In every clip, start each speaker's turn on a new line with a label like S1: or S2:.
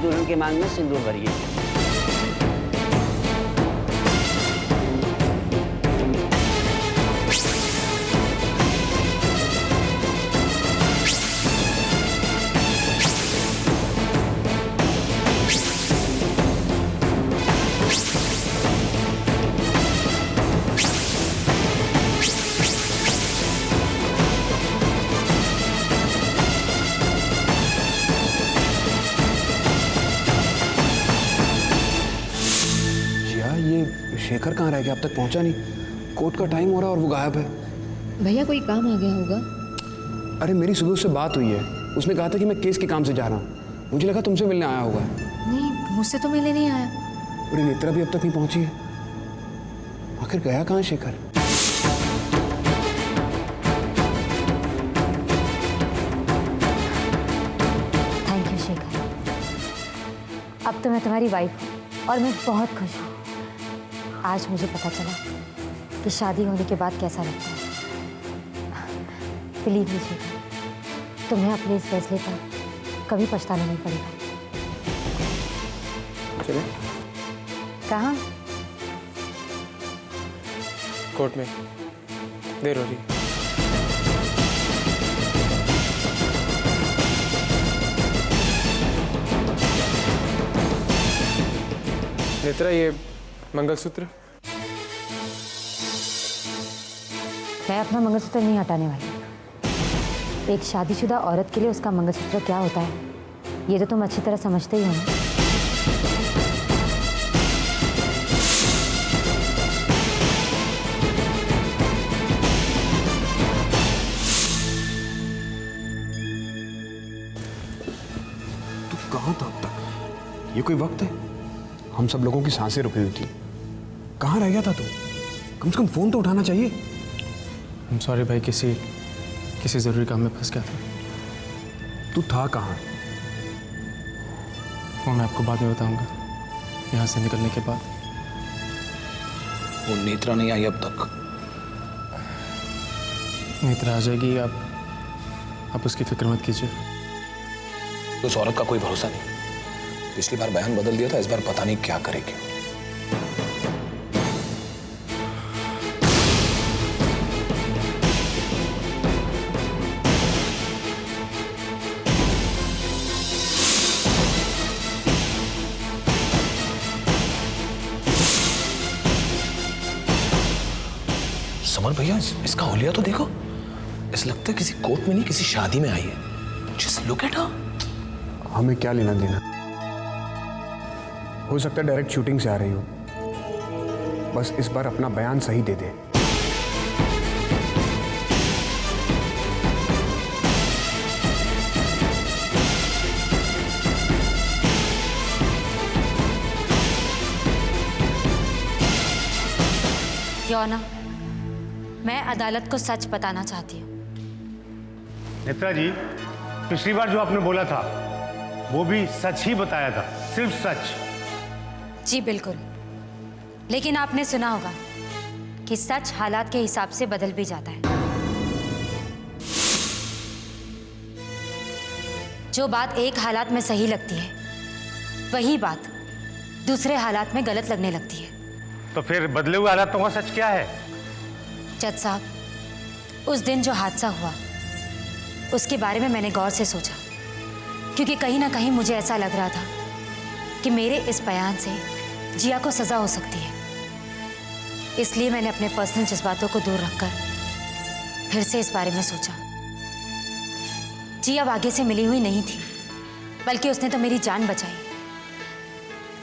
S1: दुल्हन के मांग में सिंदूर भरिए।
S2: शेखर कहाँ रह गया? अब तक पहुंचा नहीं। कोर्ट का टाइम हो रहा है और वो गायब है।
S3: भैया कोई काम आ गया होगा।
S2: अरे मेरी सुबह उससे बात हुई है, उसने कहा था कि मैं केस के काम से जा रहा हूँ। मुझे लगा तुमसे मिलने आया होगा।
S3: नहीं, मुझसे तो मिलने नहीं आया।
S2: अरे नेत्रा भी अब तक नहीं पहुंची है। आखिर गया कहाँ शेखर?
S4: Thank you Shekhar. अब तो मैं तुम्हारी वाइफ हूँ और मैं बहुत खुश हूँ। आज मुझे पता चला कि शादी होने के बाद कैसा लगता है। बिलीव मी शेखर, तुम्हें अपने इस फैसले पर कभी पछताना नहीं पड़ेगा।
S2: चले?
S4: कहाँ?
S5: कोर्ट में देर हो रही है। नेत्रा, ये मंगलसूत्र।
S4: मैं अपना मंगलसूत्र नहीं हटाने वाली। एक शादीशुदा औरत के लिए उसका मंगलसूत्र क्या होता है ये तो तुम अच्छी तरह समझते ही हो ना।
S2: तू कहाँ था अब तक? ये कोई वक्त है? हम सब लोगों की सांसें रुकी हुई थी। कहाँ रह गया था तू? कम से कम फोन तो उठाना चाहिए।
S5: I'm सॉरी भाई, किसी जरूरी काम में फंस गया था।
S2: तू था कहाँ?
S5: वो मैं आपको बाद में बताऊंगा, यहाँ से निकलने के बाद।
S6: वो नेत्रा नहीं आई अब तक।
S5: नेत्रा आ जाएगी, आप उसकी फिक्र मत कीजिए।
S6: उस औरत का कोई भरोसा नहीं। पिछली बार बयान बदल दिया था, इस बार पता नहीं क्या करेगी। समर भैया, इसका हुलिया तो देखो। ऐसा लगता है किसी कोर्ट में नहीं, किसी शादी में आई है। Just look at her.
S2: हमें क्या लेना देना? हो सकता है डायरेक्ट शूटिंग से आ रही हो। बस इस बार अपना बयान सही दे दे।
S4: योना, मैं अदालत को सच बताना चाहती हूँ।
S7: नेत्रा जी, पिछली बार जो आपने बोला था वो भी सच ही बताया था, सिर्फ सच।
S4: जी बिल्कुल, लेकिन आपने सुना होगा कि सच हालात के हिसाब से बदल भी जाता है। जो बात एक हालात में सही लगती है वही बात दूसरे हालात में गलत लगने लगती है।
S7: तो फिर बदले हुए हालातों का सच क्या है?
S4: जज साहब, उस दिन जो हादसा हुआ उसके बारे में मैंने गौर से सोचा, क्योंकि कहीं ना कहीं मुझे ऐसा लग रहा था कि मेरे इस बयान से जिया को सजा हो सकती है। इसलिए मैंने अपने पर्सनल जज्बातों को दूर रखकर फिर से इस बारे में सोचा। जिया आगे से मिली हुई नहीं थी, बल्कि उसने तो मेरी जान बचाई,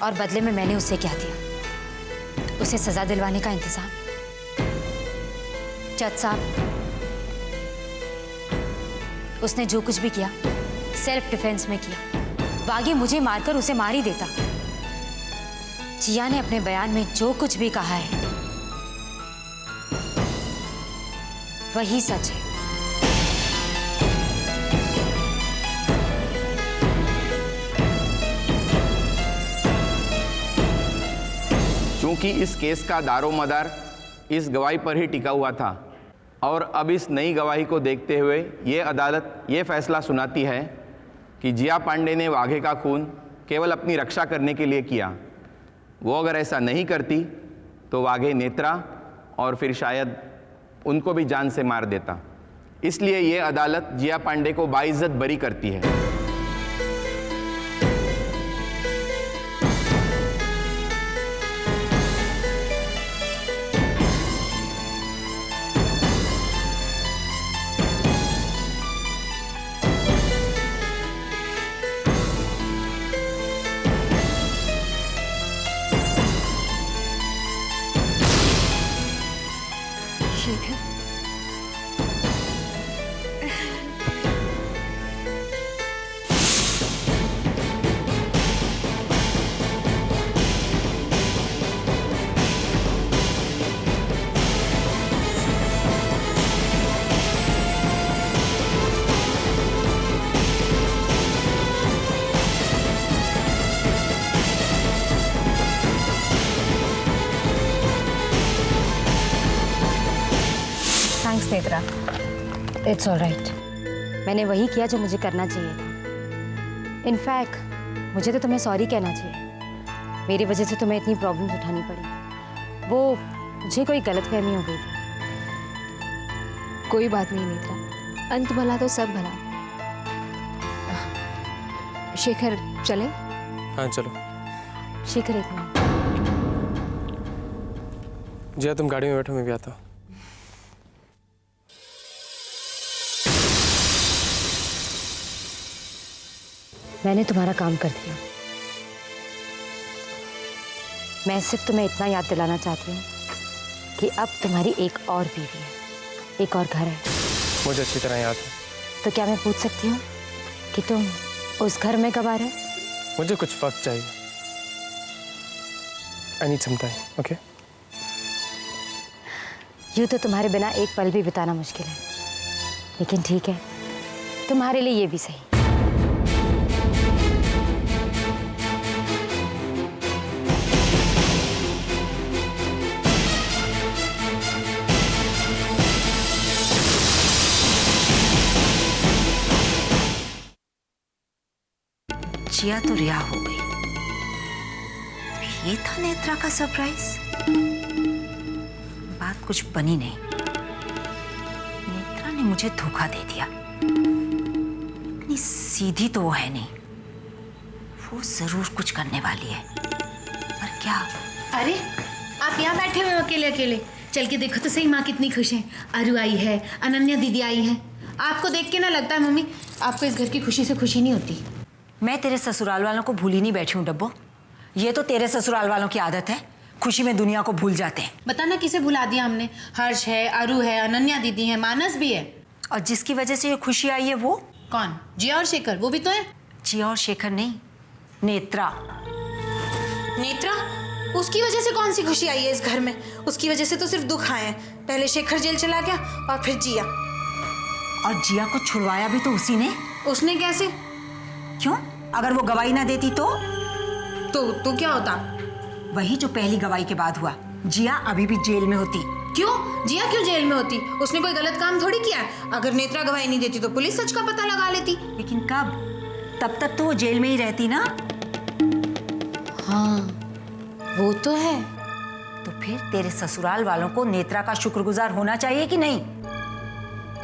S4: और बदले में मैंने उसे क्या दिया? उसे सजा दिलवाने का इंतजाम। जज साहब, उसने जो कुछ भी किया सेल्फ डिफेंस में किया। बागी मुझे मारकर उसे मार ही देता। जिया ने अपने बयान में जो कुछ भी कहा है वही सच है।
S8: क्योंकि इस केस का दारोमदार इस गवाही पर ही टिका हुआ था, और अब इस नई गवाही को देखते हुए ये अदालत ये फैसला सुनाती है कि जिया पांडे ने वाघे का खून केवल अपनी रक्षा करने के लिए किया। वो अगर ऐसा नहीं करती तो आगे नेत्रा और फिर शायद उनको भी जान से मार देता। इसलिए ये अदालत जिया पांडे को बाइज्जत बरी करती है।
S3: Shekhar,
S4: thanks Netra, it's all right. मैंने वही किया जो मुझे करना चाहिए था। इनफैक्ट मुझे तो तुम्हें सॉरी कहना चाहिए। मेरी वजह से तुम्हें इतनी प्रॉब्लम्स उठानी पड़ी। वो मुझे कोई गलतफहमी हो गई थी।
S3: कोई बात नहीं नेत्रा, अंत भला तो सब भला। शेखर चले?
S5: हाँ चलो।
S4: शेखर एक मिनट।
S5: जिया तुम गाड़ी में बैठो, मैं भी आता हूँ।
S4: मैंने तुम्हारा काम कर दिया। मैं सिर्फ तुम्हें इतना याद दिलाना चाहती हूँ कि अब तुम्हारी एक और बीवी है, एक और घर है।
S5: मुझे अच्छी तरह याद है।
S4: तो क्या मैं पूछ सकती हूँ कि तुम उस घर में कब आ रहे हो?
S5: मुझे कुछ वक्त चाहिए। I need some time, okay?
S4: यूँ तो तुम्हारे बिना एक पल भी बिताना मुश्किल है, लेकिन ठीक है, तुम्हारे लिए ये भी सही।
S1: जिया तो रिहा हो गई। ये था नेत्रा का सरप्राइज। बात कुछ बनी नहीं। नेत्रा ने मुझे धोखा दे दिया। इतनी सीधी तो वो है नहीं। वो जरूर कुछ करने वाली है, पर क्या?
S9: अरे आप यहाँ बैठे हुए हो अकेले अकेले। चल के देखो तो सही, माँ कितनी खुश है। अरु आई है, अनन्या दीदी आई है। आपको देख के ना लगता है मम्मी आपको इस घर की खुशी से खुशी नहीं होती?
S1: मैं तेरे ससुराल वालों को भूली नहीं बैठी हूँ डब्बो। ये तो तेरे ससुराल वालों की आदत है, खुशी में दुनिया को भूल जाते हैं।
S9: बता ना किसे भुला दिया हमने? हर्ष है, अरु है, अनन्या दीदी है, मानस भी है।
S1: और जिसकी वजह से ये खुशी आई है वो
S9: कौन? जिया और शेखर, वो भी तो है।
S1: जिया और शेखर नहीं, नेत्रा।
S9: नेत्रा? उसकी वजह से कौन सी खुशी आई है इस घर में? उसकी वजह से तो सिर्फ दुख आए हैं। पहले शेखर जेल चला गया और फिर जिया।
S1: और जिया को छुड़वाया भी तो उसी ने।
S9: उसने कैसे?
S1: क्यों? अगर वो गवाही ना देती तो
S9: क्या होता?
S1: वही जो पहली गवाही के बाद हुआ। जिया अभी भी जेल में होती।
S9: क्यों? जिया क्यों जेल में होती? उसने कोई गलत काम थोड़ी किया। अगर नेत्रा गवाही नहीं देती तो पुलिस सच का पता लगा लेती।
S1: लेकिन कब? तब तक तो वो जेल में ही रहती ना।
S9: हाँ वो तो है।
S1: तो फिर तेरे ससुराल वालों को नेत्रा का शुक्रगुजार होना चाहिए कि नहीं?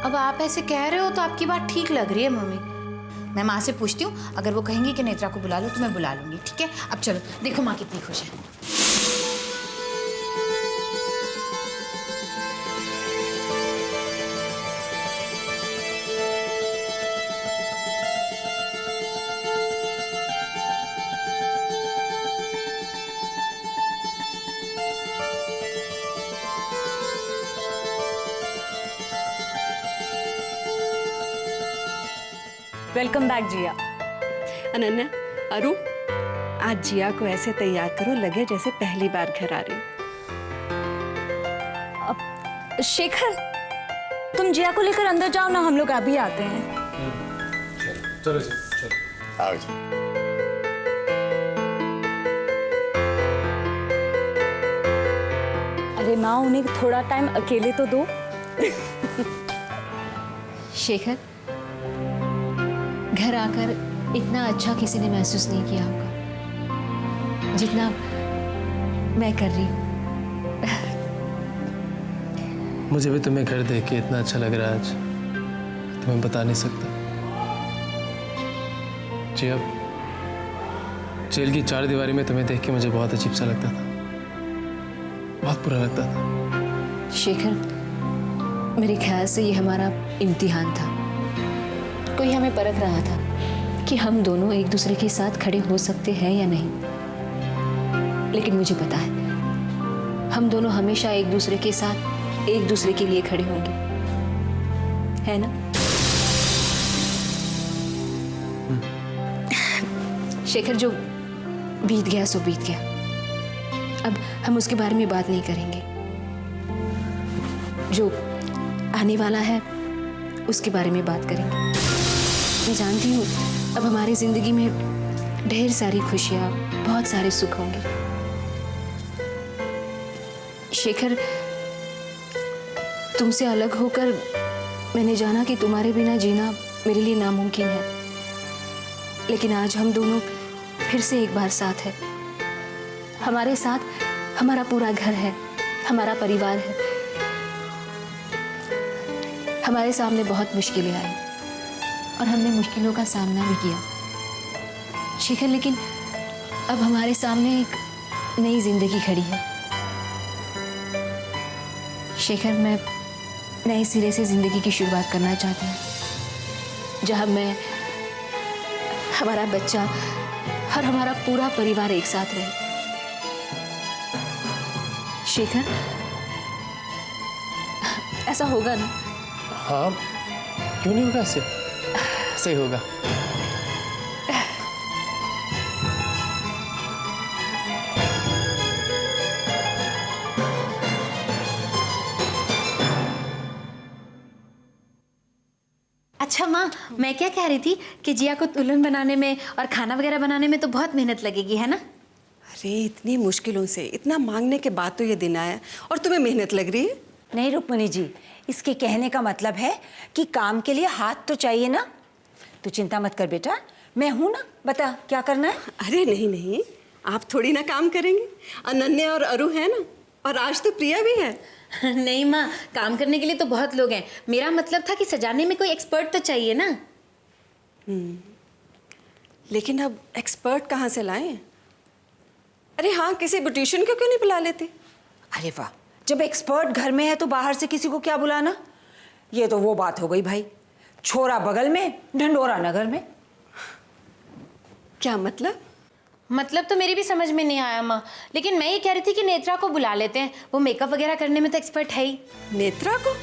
S9: अब आप ऐसे कह रहे हो तो आपकी बात ठीक लग रही है मम्मी। मैं माँ से पूछती हूँ, अगर वो कहेंगी कि नेत्रा को बुला लो तो मैं बुला लूंगी। ठीक है, अब चलो देखो माँ कितनी खुश है।
S10: वेलकम बैक जिया। अनन्या, अरु, आज जिया को ऐसे तैयार करो लगे जैसे पहली बार घर आ रही हो।
S3: अब शेखर, तुम जिया को लेकर अंदर जाओ ना, हम लोग अभी आते हैं।
S5: चलो जी, चलो।
S8: आओ जी।
S3: अरे माँ, उन्हें थोड़ा टाइम अकेले तो दो। शेखर, घर आकर इतना अच्छा किसी ने महसूस नहीं किया होगा।
S4: जितना मैं कर रही हूँ।
S5: मुझे भी तुम्हें घर देख के इतना अच्छा लग रहा है आज, तुम्हें बता नहीं सकता। जी, अब जेल की 4 दीवारी में तुम्हें देख के मुझे बहुत अजीब सा लगता था, बहुत बुरा लगता था।
S4: शेखर, मेरे ख्याल से ये हमारा इम्तिहान था। कोई हमें परख रहा था कि हम दोनों एक दूसरे के साथ खड़े हो सकते हैं या नहीं। लेकिन मुझे पता है हम दोनों हमेशा एक दूसरे के साथ एक दूसरे के लिए खड़े होंगे, है ना? शेखर, जो बीत गया सो बीत गया। अब हम उसके बारे में बात नहीं करेंगे। जो आने वाला है उसके बारे में बात करेंगे। मैं जानती हूँ अब हमारी जिंदगी में ढेर सारी खुशियाँ, बहुत सारे सुख होंगे। शेखर, तुमसे अलग होकर मैंने जाना कि तुम्हारे बिना जीना मेरे लिए नामुमकिन है। लेकिन आज हम दोनों फिर से एक बार साथ है। हमारे साथ हमारा पूरा घर है, हमारा परिवार है। हमारे सामने बहुत मुश्किलें आई और हमने मुश्किलों का सामना भी किया शेखर, लेकिन अब हमारे सामने एक नई जिंदगी खड़ी है। शेखर, मैं नए सिरे से जिंदगी की शुरुआत करना चाहती हूँ, जहाँ मैं, हमारा बच्चा और हमारा पूरा परिवार एक साथ रहे। शेखर, ऐसा होगा ना?
S5: हाँ, क्यों नहीं होगा? ऐसे सही होगा।
S9: अच्छा माँ, मैं क्या कह रही थी कि जिया को दुल्हन बनाने में और खाना वगैरह बनाने में तो बहुत मेहनत लगेगी, है ना?
S10: अरे इतनी मुश्किलों से, इतना मांगने के बाद तो ये दिन आया और तुम्हें मेहनत लग रही है?
S1: नहीं रुक्मणी जी, इसके कहने का मतलब है कि काम के लिए हाथ तो चाहिए ना। तू चिंता मत कर बेटा, मैं हूं ना, बता क्या करना है।
S10: अरे नहीं नहीं, आप थोड़ी ना काम करेंगे। अनन्या और अरु है ना, और आज तो प्रिया भी है।
S9: नहीं माँ, काम करने के लिए तो बहुत लोग हैं। मेरा मतलब था कि सजाने में कोई एक्सपर्ट तो चाहिए ना।
S10: लेकिन अब एक्सपर्ट कहाँ से लाएं? अरे हाँ, किसी ब्यूटिशियन को क्यों नहीं बुला लेते?
S1: अरे वाह, जब एक्सपर्ट घर में है तो बाहर से किसी को क्या बुलाना। ये तो वो बात हो गई भाई, छोरा बगल में ढंडोरा नगर में।
S10: क्या मतलब?
S9: मतलब तो मेरी भी समझ में नहीं आया माँ, लेकिन मैं ये कह रही थी कि नेत्रा को बुला लेते हैं, वो मेकअप वगैरह करने में तो एक्सपर्ट है ही।
S10: नेत्रा को?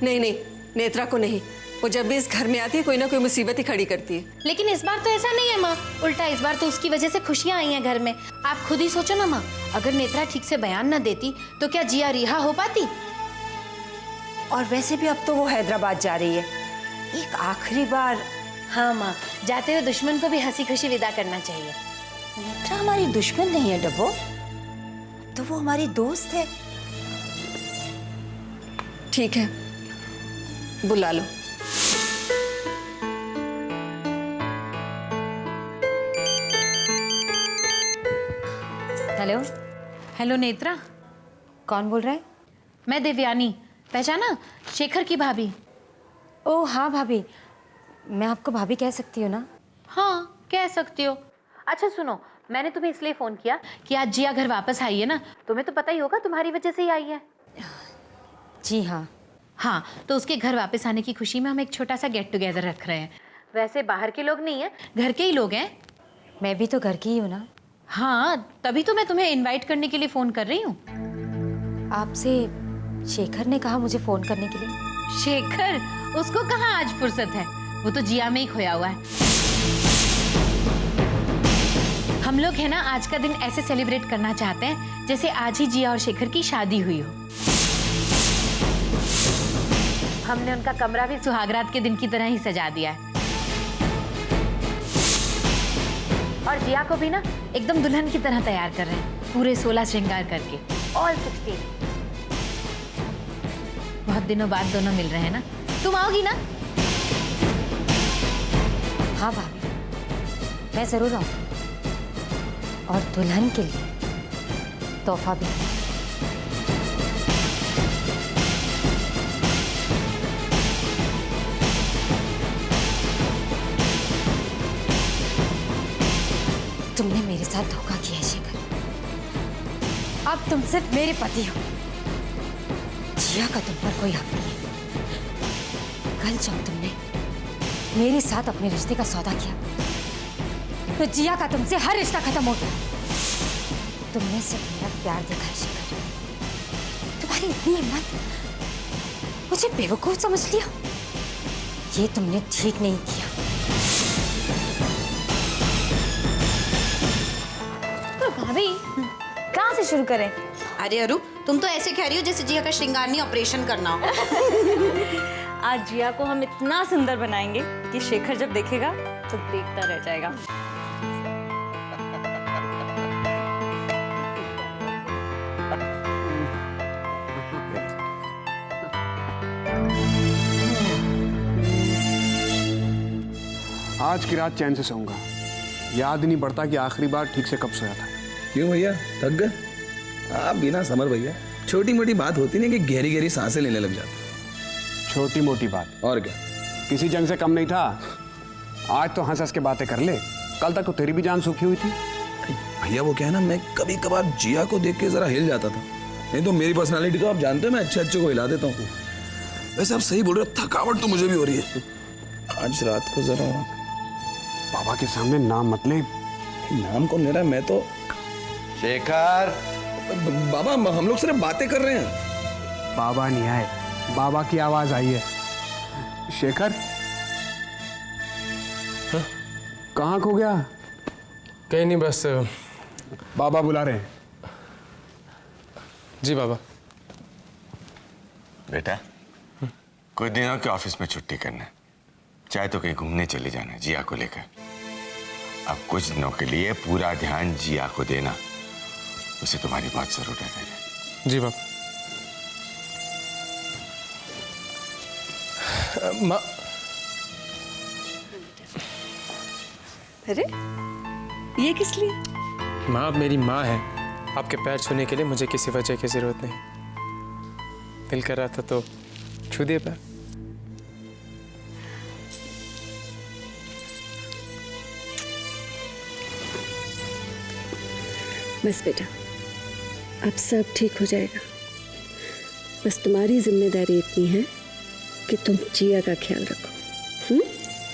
S10: नहीं नहीं, नेत्रा को नहीं। वो जब भी इस घर में आती है कोई ना कोई मुसीबत ही खड़ी करती है।
S9: लेकिन इस बार तो ऐसा नहीं है माँ, उल्टा इस बार तो उसकी वजह से खुशियाँ आई हैं घर में। आप खुद ही सोचो ना माँ, अगर नेत्रा ठीक से बयान ना देती तो क्या जिया रिहा हो पाती?
S1: और वैसे भी अब तो वो हैदराबाद जा रही है, एक आखिरी बार।
S9: हाँ माँ, जाते हुए दुश्मन को भी हंसी खुशी विदा करना चाहिए।
S1: नेत्रा हमारी दुश्मन नहीं है डब्बो, तो वो हमारी दोस्त है।
S10: ठीक है, बुला लो।
S4: हेलो।
S9: हेलो नेत्रा।
S4: कौन बोल रहा है?
S9: मैं देवयानी, पहचाना? शेखर की भाभी।
S4: ओह हाँ भाभी, मैं आपको भाभी कह सकती हूँ ना?
S9: हाँ, कह सकती हो। अच्छा सुनो, मैंने तुम्हें इसलिए फ़ोन किया कि आज जिया घर वापस आई है ना, तुम्हें तो पता ही होगा, तुम्हारी वजह से ही आई है।
S4: जी हाँ।
S9: हाँ, तो उसके घर वापस आने की खुशी में हम एक छोटा सा गेट टुगेदर रख रहे हैं। वैसे बाहर के लोग नहीं हैं, घर के ही लोग हैं।
S4: मैं भी तो घर की ही हूँ ना।
S9: हाँ, तभी तो मैं तुम्हें इनवाइट करने के लिए फ़ोन कर रही हूँ।
S4: आपसे शेखर ने कहा मुझे फ़ोन करने के लिए।
S9: शेखर? उसको कहाँ आज फुर्सत है, वो तो जिया में ही खोया हुआ है। हम लोग है ना आज का दिन ऐसे सेलिब्रेट करना चाहते हैं जैसे आज ही जिया और शेखर की शादी हुई हो। हमने उनका कमरा भी सुहागरात के दिन की तरह ही सजा दिया है, और जिया को भी ना एकदम दुल्हन की तरह तैयार कर रहे हैं, पूरे 16 श्रृंगार करके, ऑल 16। बहुत दिनों बाद दोनों मिल रहे हैं ना। तुम आओगी ना?
S4: हाँ भाभी, मैं ज़रूर आऊँ। और दुल्हन के लिए तोहफा भी। तुमने मेरे साथ धोखा किया है शेखर। अब तुम सिर्फ मेरे पति हो। जिया का तुम पर कोई हक नहीं है। कल जब तुमने मेरे साथ अपने रिश्ते का सौदा किया तो जिया का तुमसे हर रिश्ता खत्म हो गया। तुमने सिर्फ मेरा प्यार देखा है शेखर। तुम्हारी इतनी हिम्मत, मुझे बेवकूफ समझ लिया। ये तुमने ठीक नहीं किया।
S3: भाभी कहाँ से शुरू करें?
S11: अरे अरु, तुम तो ऐसे कह रही हो जैसे जिया का श्रृंगारनी ऑपरेशन करना हो।
S3: आज जिया को हम इतना सुंदर बनाएंगे कि शेखर जब देखेगा तो देखता रह जाएगा।
S2: आज की रात चैन से सोऊंगा। याद नहीं पड़ता कि आखिरी बार ठीक से कब सोया था।
S6: क्यों भैया, थक गए आप? बिना समर भैया, छोटी मोटी बात होती नहीं कि गहरी गहरी सांसें लेने लग जाते।
S2: छोटी मोटी बात
S6: और क्या,
S2: किसी जंग से कम नहीं था। आज तो हंस हंस के बातें कर ले। कल तक तो तेरी भी जान सूखी हुई थी।
S6: भैया वो क्या है ना, मैं कभी कभार जिया को देख के जरा हिल जाता था। नहीं तो मेरी पर्सनालिटी तो आप जानते हो, मैं अच्छे अच्छे को हिला देता हूँ। वैसे आप सही बोल रहे हो, थकावट तो मुझे भी हो रही है। आज रात को जरा
S2: बाबा के सामने नाम मत ले।
S6: नाम कौन ले रहा है? मैं तो
S8: शेखर,
S6: बाबा हम लोग सिर्फ बातें कर रहे हैं।
S2: बाबा नहीं आए, बाबा की आवाज आई है। शेखर कहाँ खो गया?
S5: कहीं नहीं, बस
S2: बाबा बुला रहे हैं।
S5: जी बाबा।
S12: बेटा, कुछ दिनों के ऑफिस में छुट्टी करना, चाहे तो कहीं घूमने चले जाना जिया को लेकर। अब कुछ दिनों के लिए पूरा ध्यान जिया को देना, उसे तुम्हारी बात जरूर है।
S5: जी बाबा। माँ,
S10: अरे ये किस लिए?
S5: माँ आप मेरी माँ है। आपके पैर छूने के लिए मुझे किसी वजह की जरूरत नहीं। दिल कर रहा था तो छू दिए पैर।
S10: बस बेटा, अब सब ठीक हो जाएगा। बस तुम्हारी जिम्मेदारी इतनी है कि तुम जिया का ख्याल रखो।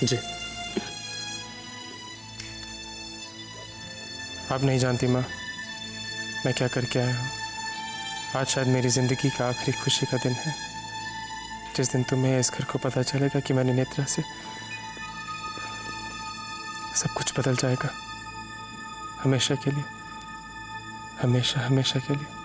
S5: जी। आप नहीं जानती माँ, मैं क्या करके आया हूँ। आज शायद मेरी जिंदगी का आखिरी खुशी का दिन है। जिस दिन तुम्हें इस घर को पता चलेगा कि मैंने नेत्रा से, सब कुछ बदल जाएगा। हमेशा के लिए, हमेशा हमेशा के लिए।